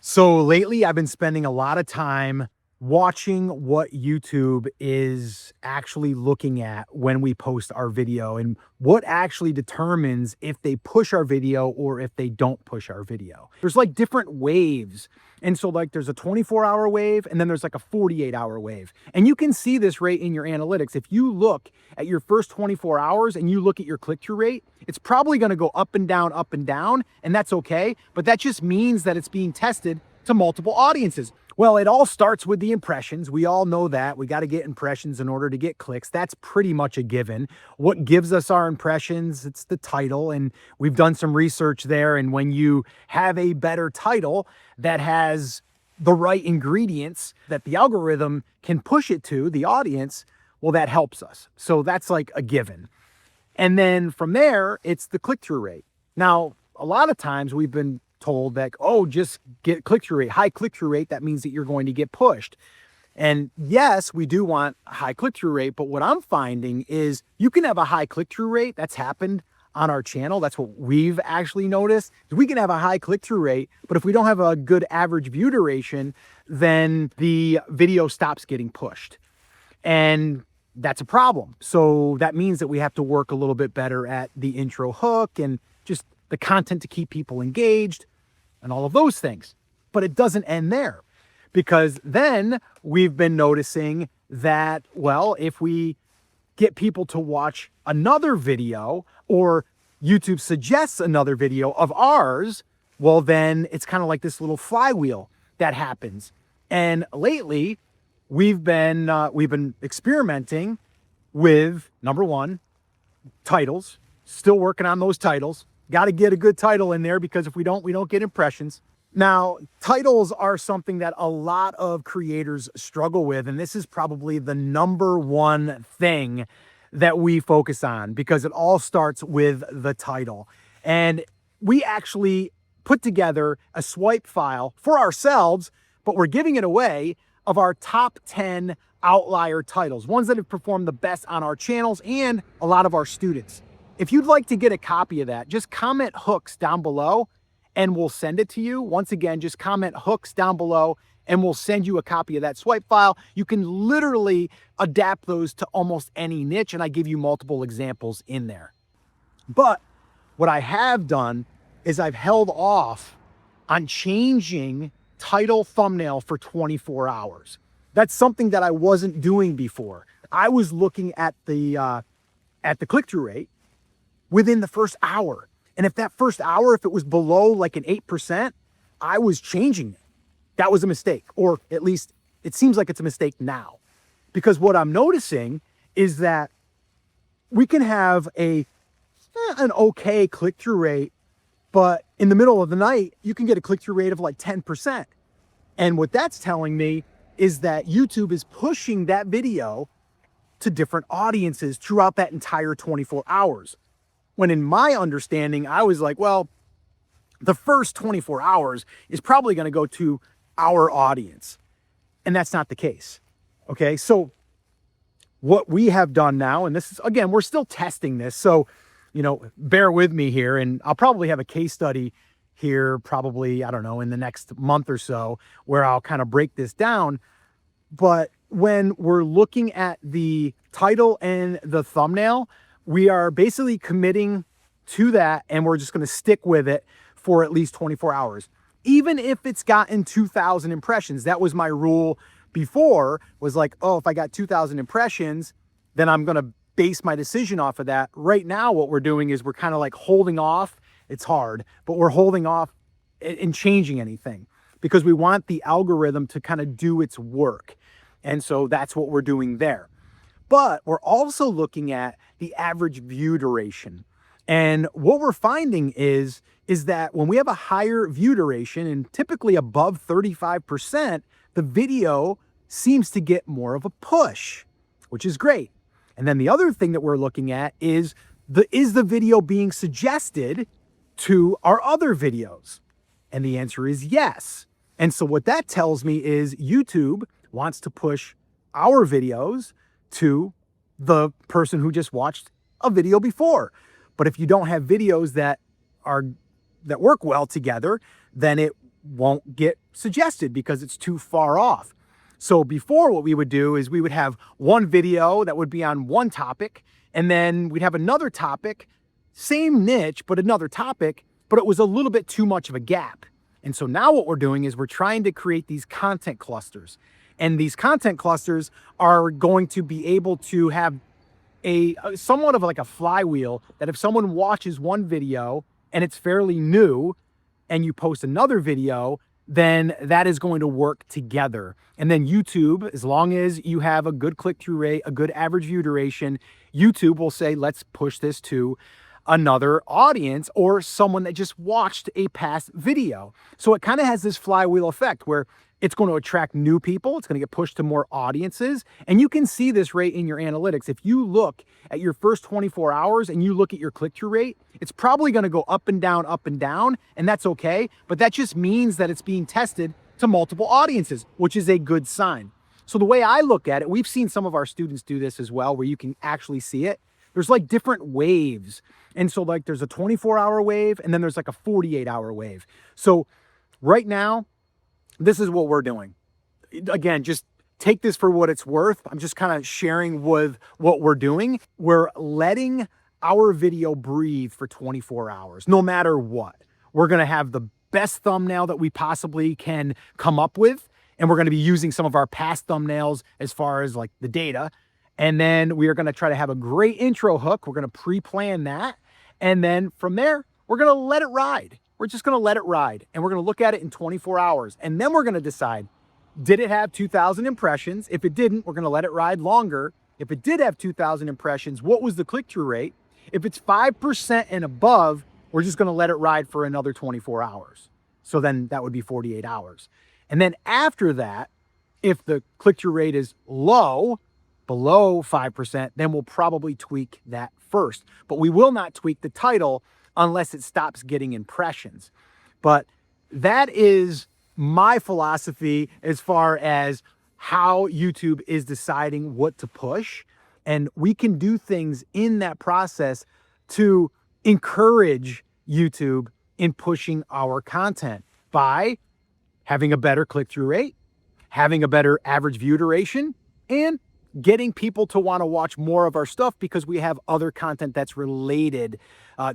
So lately, I've been spending a lot of time watching what YouTube is actually looking at when we post our video and what actually determines if they push our video or if they don't push our video. There's like different waves. And so like there's a 24-hour wave and then there's like a 48-hour wave. And you can see this right in your analytics. If you look at your first 24 hours and you look at your click-through rate, it's probably going to go up and down, and that's okay. But that just means that it's being tested to multiple audiences. Well, it all starts with the impressions. We all know that. We got to get impressions in order to get clicks. That's pretty much a given. What gives us our impressions? It's the title, and we've done some research there. And when you have a better title that has the right ingredients that the algorithm can push it to, the audience, well, that helps us. So that's like a given. And then from there, it's the click-through rate. Now, a lot of times we've been told that, oh, just get click-through rate, high click-through rate, that means that you're going to get pushed. And yes, we do want a high click-through rate, but what I'm finding is you can have a high click-through rate. That's happened on our channel. That's what we've actually noticed. We can have a high click-through rate, but if we don't have a good average view duration, then the video stops getting pushed. And that's a problem. So that means that we have to work a little bit better at the intro hook and just the content to keep people engaged and all of those things. But it doesn't end there, because then we've been noticing that, well, if we get people to watch another video or YouTube suggests another video of ours, well, then it's kind of like this little flywheel that happens. And lately, we've been experimenting with, number one, titles. Still working on those titles. Got to get a good title in there, because if we don't get impressions. Now, titles are something that a lot of creators struggle with, and this is probably the number one thing that we focus on, because it all starts with the title. And we actually put together a swipe file for ourselves, but we're giving it away, of our top 10 outlier titles, ones that have performed the best on our channels and a lot of our students. If you'd like to get a copy of that, just comment hooks down below and we'll send it to you. Once again, just comment hooks down below and we'll send you a copy of that swipe file. You can literally adapt those to almost any niche, and I give you multiple examples in there. But what I have done is I've held off on changing title thumbnail for 24 hours. That's something that I wasn't doing before. I was looking at the click-through rate within the first hour. And if that first hour, if it was below like an 8%, I was changing it. That was a mistake, or at least it seems like it's a mistake now. Because what I'm noticing is that we can have an okay click-through rate, but in the middle of the night, you can get a click-through rate of like 10%. And what that's telling me is that YouTube is pushing that video to different audiences throughout that entire 24 hours. When in my understanding, I was like, well, the first 24 hours is probably going to go to our audience. And that's not the case. Okay, so what we have done now, and this is, again, we're still testing this, so, bear with me here, and I'll probably have a case study here probably, I don't know, in the next month or so, where I'll kind of break this down. But when we're looking at the title and the thumbnail, we are basically committing to that, and we're just going to stick with it for at least 24 hours. Even if it's gotten 2,000 impressions, that was my rule before, was like, oh, if I got 2,000 impressions, then I'm going to base my decision off of that. Right now, what we're doing is we're kind of like holding off. It's hard, but we're holding off in changing anything, because we want the algorithm to kind of do its work. And so that's what we're doing there. But we're also looking at the average view duration. And what we're finding is that when we have a higher view duration, and typically above 35%, the video seems to get more of a push, which is great. And then the other thing that we're looking at is the video being suggested to our other videos? And the answer is yes. And so what that tells me is YouTube wants to push our videos to the person who just watched a video before. But if you don't have videos that work well together, then it won't get suggested because it's too far off. So before, what we would do is we would have one video that would be on one topic, and then we'd have another topic, same niche, but another topic, but it was a little bit too much of a gap. And so now what we're doing is we're trying to create these content clusters. And these content clusters are going to be able to have a somewhat of like a flywheel, that if someone watches one video and it's fairly new and you post another video, then that is going to work together. And then YouTube, as long as you have a good click-through rate, a good average view duration, YouTube will say, let's push this to another audience or someone that just watched a past video. So it kind of has this flywheel effect where it's going to attract new people. It's going to get pushed to more audiences. And you can see this rate in your analytics. If you look at your first 24 hours and you look at your click-through rate, it's probably going to go up and down, and that's okay. But that just means that it's being tested to multiple audiences, which is a good sign. So the way I look at it, we've seen some of our students do this as well, where you can actually see it. There's like different waves. And so like there's a 24-hour wave, and then there's like a 48-hour wave. So right now, this is what we're doing. Again, just take this for what it's worth. I'm just kind of sharing with what we're doing. We're letting our video breathe for 24 hours, no matter what. We're going to have the best thumbnail that we possibly can come up with. And we're going to be using some of our past thumbnails as far as like the data. And then we are going to try to have a great intro hook. We're going to pre-plan that. And then from there, we're going to let it ride. We're just going to let it ride, and we're going to look at it in 24 hours. And then we're going to decide, did it have 2,000 impressions? If it didn't, we're going to let it ride longer. If it did have 2,000 impressions, what was the click-through rate? If it's 5% and above, we're just going to let it ride for another 24 hours. So then that would be 48 hours. And then after that, if the click-through rate is low, below 5%, then we'll probably tweak that first. But we will not tweak the title unless it stops getting impressions. But that is my philosophy as far as how YouTube is deciding what to push. And we can do things in that process to encourage YouTube in pushing our content by having a better click-through rate, having a better average view duration, and getting people to want to watch more of our stuff because we have other content that's related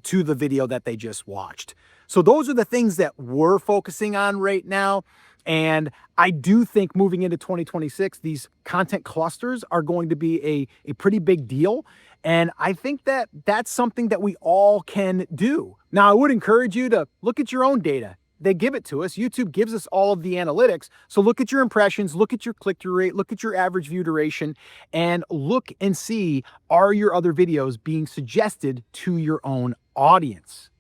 to the video that they just watched. So those are the things that we're focusing on right now. And I do think moving into 2026, these content clusters are going to be a pretty big deal. And I think that that's something that we all can do. Now, I would encourage you to look at your own data. They give it to us. YouTube gives us all of the analytics. So look at your impressions, look at your click-through rate, look at your average view duration, and look and see, are your other videos being suggested to your own audience?